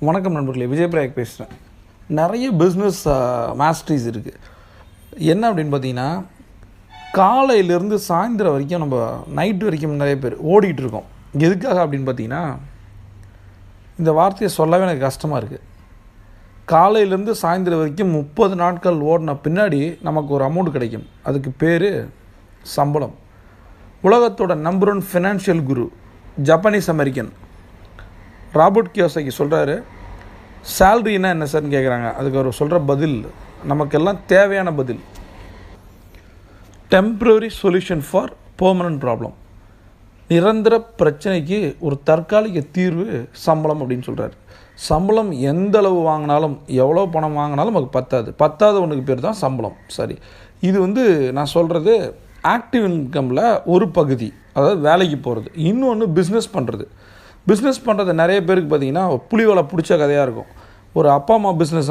வணக்கம் நண்பர்களே, விஜய் பிரயாக் பேசுகிறேன். நிறைய பிஸ்னஸ் மாஸ்டரிஸ் இருக்குது. என்ன அப்படின்னு பார்த்தீங்கன்னா, காலையிலேருந்து சாயந்தரம் வரைக்கும் நம்ம நைட்டு வரைக்கும் நிறைய பேர் ஓடிக்கிட்டு இருக்கோம். எதுக்காக அப்படின்னு பார்த்தீங்கன்னா, இந்த வார்த்தையை சொல்லவே எனக்கு கஷ்டமாக இருக்குது. காலையிலேருந்து சாயந்தரம் வரைக்கும் 30 நாட்கள் ஓடின பின்னாடி நமக்கு ஒரு அமௌண்ட் கிடைக்கும். அதுக்கு பேர் சம்பளம். உலகத்தோட நம்பர் 1 ஃபினான்ஷியல் குரு ஜப்பானீஸ் அமெரிக்கன் ராபர்ட் கியோசாகி சொல்கிறாரு, சேல்ரின்னா என்ன சார்னு கேட்குறாங்க. அதுக்கு அவர் சொல்கிற பதில் நமக்கெல்லாம் தேவையான பதில். Temporary solution for permanent problem. நிரந்தர பிரச்சனைக்கு ஒரு தற்காலிக தீர்வு சம்பளம் அப்படின்னு சொல்கிறார். சம்பளம் எந்த அளவு வாங்கினாலும், எவ்வளோ பணம் வாங்கினாலும் நமக்கு பத்தாத ஒன்றுக்கு பேர் தான் சம்பளம். சரி, இது நான் சொல்கிறது ஆக்டிவ் இன்கமில் ஒரு பகுதி, அதாவது வேலைக்கு போகிறது. இன்னொன்று பிஸ்னஸ் பண்ணுறது நிறைய பேருக்கு பார்த்திங்கன்னா புலிவலை பிடிச்ச கதையாக இருக்கும். ஒரு அப்பா அம்மா பிஸ்னஸ்,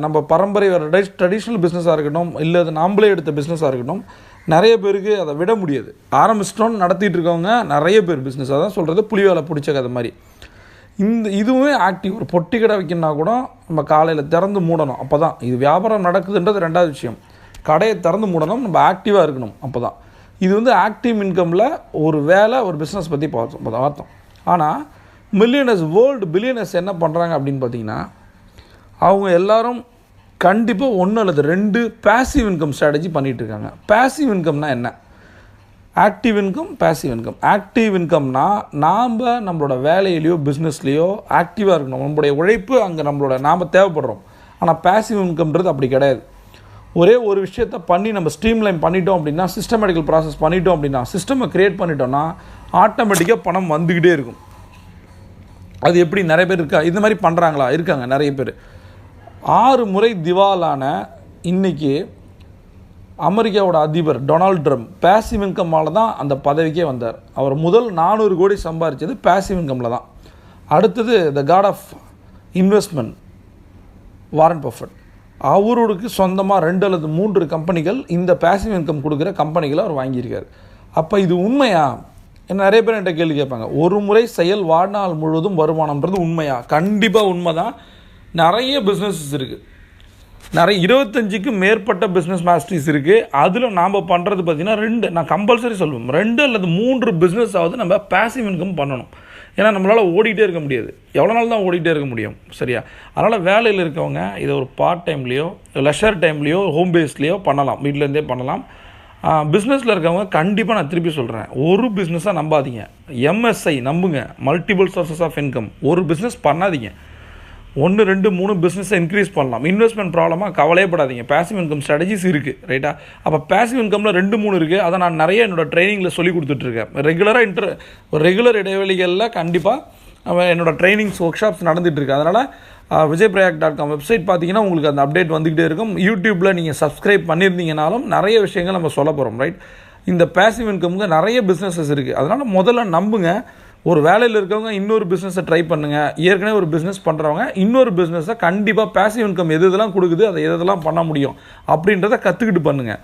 நம்ம பரம்பரை ட்ரெடிஷ்னல் பிஸ்னஸாக இருக்கட்டும், இல்லை அது நாம்ளே எடுத்த பிஸ்னஸாக இருக்கட்டும், நிறைய பேருக்கு அதை விட முடியாது. ஆரம்பிச்சிட்டோன்னு நடத்திட்டு இருக்கவங்க நிறைய பேர் பிஸ்னஸ், அதான் சொல்கிறது புலிவலை பிடிச்ச கதை மாதிரி. இதுவுமே ஆக்டிவ். ஒரு பொட்டி கடை வைக்கணுன்னா கூட நம்ம காலையில் திறந்து மூடணும். அப்போ தான் இது வியாபாரம் நடக்குதுன்றது ரெண்டாவது விஷயம். கடையை திறந்து மூடணும், நம்ம ஆக்டிவாக இருக்கணும். அப்போ தான் இது ஆக்டிவ் இன்கமில் ஒரு வேலை, ஒரு பிஸ்னஸ் பற்றி பார்த்தோம். ஆனால் வேர்ல்டு பில்லியனர்ஸ் என்ன பண்ணுறாங்க அப்படின்னு பார்த்தீங்கன்னா, அவங்க எல்லாரும் கண்டிப்பாக 1 அல்லது 2 பேசிவ் இன்கம் ஸ்ட்ராட்டஜி பண்ணிகிட்ருக்காங்க. பேசிவ் இன்கம்னா என்ன? Active income, passive income. Active இன்கம்னா நம்மளோட வேலையிலையோ பிஸ்னஸ்லேயோ ஆக்டிவாக இருக்கணும். நம்மளுடைய உழைப்பு அங்கே நாம் தேவைப்படுறோம். ஆனால் பேசிவ் இன்கம்ன்றது அப்படி கிடையாது. ஒரே ஒரு விஷயத்தை பண்ணி நம்ம ஸ்ட்ரீம்லைன் பண்ணிட்டோம் அப்படின்னா, சிஸ்டமேட்டிக்கல் ப்ராசஸ் பண்ணிட்டோம் அப்படின்னா, சிஸ்டமை க்ரியேட் பண்ணிட்டோம்னா ஆட்டோமேட்டிக்காக பணம் வந்துக்கிட்டே இருக்கும். அது எப்படி நிறைய பேர் இந்த மாதிரி பண்ணுறாங்களா? இருக்காங்க நிறைய பேர். 6 முறை திவாலான இன்றைக்கி அமெரிக்காவோட அதிபர் டொனால்ட் ட்ரம்ப் பேசிவ் இன்கம்மால் தான் அந்த பதவிக்கே வந்தார். அவர் முதல் 400 கோடி சம்பாதிச்சது பேசிவ் இன்கமில் தான். அடுத்தது the god of investment Warren Buffett. அவருக்கு சொந்தமாக 2 அல்லது 3 கம்பெனிகள் இந்த பேசிவ் இன்கம் கொடுக்குற கம்பெனிகளை அவர் வாங்கியிருக்கார். அப்போ இது உண்மையா? நிறைய பேர் என்கிட்ட கேள்வி கேட்பாங்க. ஒரு முறை செயல் வாழ்நாள் முழுவதும் வருமானம்ன்றது உண்மையா? கண்டிப்பாக உண்மை தான். நிறைய பிஸ்னஸஸ் இருக்குது. நிறைய 25க்கும் மேற்பட்ட பிஸ்னஸ் மாஸ்டரிஸ் இருக்குது. அதில் நாம் பண்ணுறது பார்த்திங்கன்னா 2, நான் கம்பல்சரி சொல்லுவேன், 2 அல்லது 3 பிஸ்னஸ் ஆகுது நம்ம பேசிவ் இன்கம் பண்ணணும். ஏன்னா நம்மளால் ஓடிக்கிட்டே இருக்க முடியாது. எவ்வளோ நாள் தான் ஓடிக்கிட்டே இருக்க முடியும்? சரியா? அதனால் வேலையில் இருக்கவங்க இதை ஒரு பார்ட் டைம்லேயோ, லெஷர் டைம்லேயோ, ஹோம் பேஸ்லேயோ பண்ணலாம், வீட்டிலேருந்தே பண்ணலாம். பிஸ்னஸில் இருக்கவங்க கண்டிப்பாக நான் திருப்பி சொல்கிறேன், ஒரு பிஸ்னஸாக நம்பாதீங்க. எம்எஸ்ஐ நம்புங்க, மல்டிபிள் சோர்சஸ் ஆஃப் இன்கம். ஒரு பிஸ்னஸ் பண்ணாதீங்க. 1, 2, 3 பிஸ்னஸை இன்க்ரீஸ் பண்ணலாம். இன்வெஸ்ட்மெண்ட் ப்ராப்ளமாக கவலையப்படாதீங்க. பேசிவ் இன்கம் ஸ்ட்ராட்டஜிஸ் இருக்குது, ரைட்டா? அப்போ பேசிவ் இன்கமில் 2, 3 இருக்குது. அதை நான் நிறைய என்னோடய ட்ரைனிங்கில் சொல்லி கொடுத்துட்ருக்கேன். ரெகுலர் இடைவெளிகளில் கண்டிப்பாக என்னோடய ட்ரைனிங்ஸ் ஒர்க் ஷாப்ஸ் நடந்துகிட்ருக்கு. அதனால் vijayprayak.com வெப்சைட் பார்த்தீங்கன்னா உங்களுக்கு அந்த அப்டேட் வந்துக்கிட்டே இருக்கும். யூடியூப்பில் நீங்கள் சப்ஸ்கிரைப் பண்ணியிருந்தீங்கனாலும் நிறைய விஷயங்கள் நம்ம சொல்ல போகிறோம், ரைட்? இந்த பேசிவ் இன்கமுக்கு நிறைய பிஸ்னஸஸ் இருக்குது. அதனால் முதல்ல நம்புங்க. ஒரு வேலையில் இருக்கவங்க இன்னொரு பிஸ்னஸை ட்ரை பண்ணுங்கள். ஏற்கனவே ஒரு பிஸ்னஸ் பண்ணுறவங்க இன்னொரு பிஸ்னஸை கண்டிப்பாக பேசிவ் இன்கம் எதெல்லாம் கொடுக்குது, அதை எதெல்லாம் பண்ண முடியும் அப்படின்றத கற்றுக்கிட்டு பண்ணுங்கள்.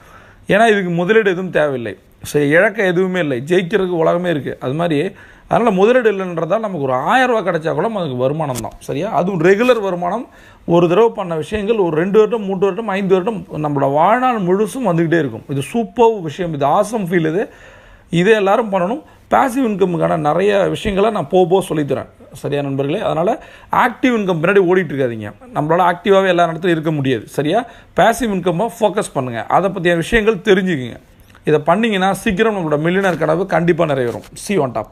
ஏன்னா இதுக்கு முதலீடு எதுவும் தேவையில்லை. சரி, இழக்க எதுவுமே இல்லை, ஜெயிக்கிறதுக்கு உலகமே இருக்குது. அது மாதிரி அதனால் முதலீடு இல்லைன்றதால் நமக்கு ஒரு 1000 ரூபா கிடைச்சா கூட நமக்கு வருமானம் தான். சரியா? அதுவும் ரெகுலர் வருமானம். ஒரு தடவை பண்ண விஷயங்கள் ஒரு 2 வருடம், 3 வருடம், 5 வருடம் நம்மளோட வாழ்நாள் முழுசும் வந்துக்கிட்டே இருக்கும். இது சூப்பர் விஷயம். இது ஆசம் ஃபீல். இதை எல்லோரும் பண்ணணும். பேசிவ் இன்கமுக்கான நிறைய விஷயங்களை நான் போக சொல்லித்தரேன். சரியா நண்பர்களே? அதனால் ஆக்டிவ் இன்கம் பின்னாடி ஓடிட்டு இருக்காதீங்க. நம்மளால் ஆக்டிவாகவே எல்லா இடத்துலையும் இருக்க முடியாது. சரியா? பேசிவ் இன்கம்மாக ஃபோக்கஸ் பண்ணுங்கள். அதை பற்றிய விஷயங்கள் தெரிஞ்சுக்குங்க. இதை பண்ணிங்கன்னா சீக்கிரம் நம்மளோட மில்லியனர் கனவு கண்டிப்பாக நிறைவேறும். See you on top.